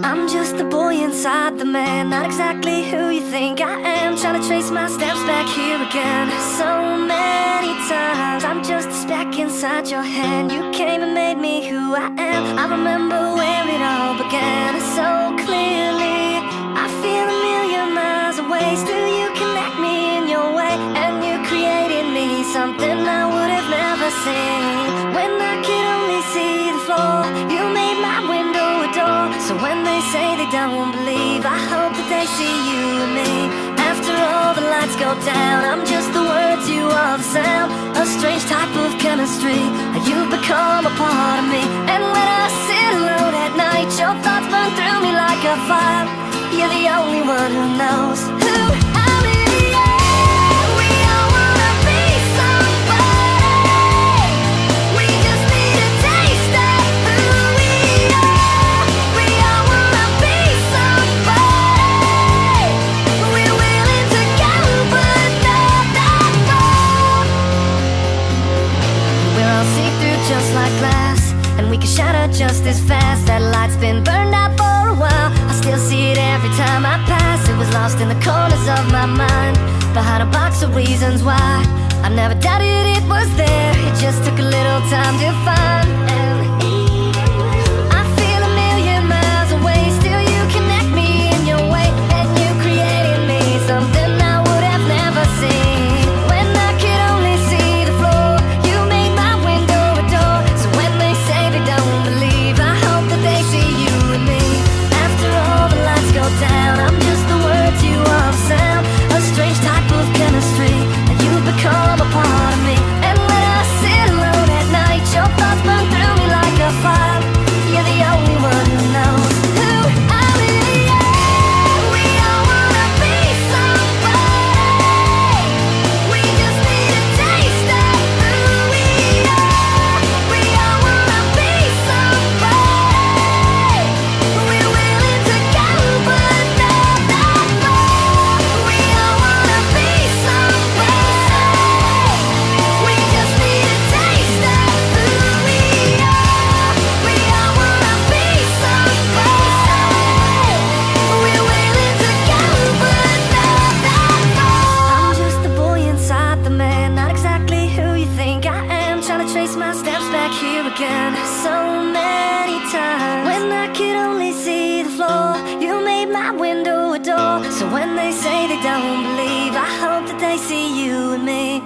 I'm just the boy inside the man, not exactly who you think I am. Trying to trace my steps back here again. So many times I'm just a speck inside your hand. You came and made me who I am. I remember where it all began so clearly. I feel a million miles away. Still you connect me in your way, and you created me something I would have never seen. When I could only see the floor, you made my window a door. So when they say they don't believe, I hope that they see you and me. After all the lights go down, I'm just the words, you are the sound. A strange type of chemistry, you've become a part of me. And when I sit alone at night, your thoughts burn through me like a fire. You're the only one who knows who I really am. We all wanna be somebody. We just need a taste of who we are. We all wanna be somebody. We're willing to go, but not that far. We're all see-through just like glass, and we can shatter just as fast. That light's been burned out for a while. I still see it every time I pass. It was lost in the corners of my mind, behind a box of reasons why. I never doubted it was there. It just took a little time to find. And I feel a million miles away. Still you connect me in your way, and you created me something I would have never seen. When I could only see the floor, you made my window a door. So when they say they don't believe, I hope that they see you and me. After all the lights go down, I'm just the words, you are the sound. A strange type of chemistry, and you've become a part of me. And when I sit alone at night, your thoughts burn through me like a fire. You're the only one who knows who I really am. We all wanna be somebody. We just need a taste of who we are. We all wanna be somebody. We're willing to go, but not that far. We all wanna be somebody. We just need a taste of who we are. We all wanna be somebody. We're willing to go, but not that far. I'm just the boy inside the man, not exactly who you think I am. Trying to trace my steps back here again so many times. When I could only see the floor, you made my window a door. So when they say they don't believe, I hope that they see you and me.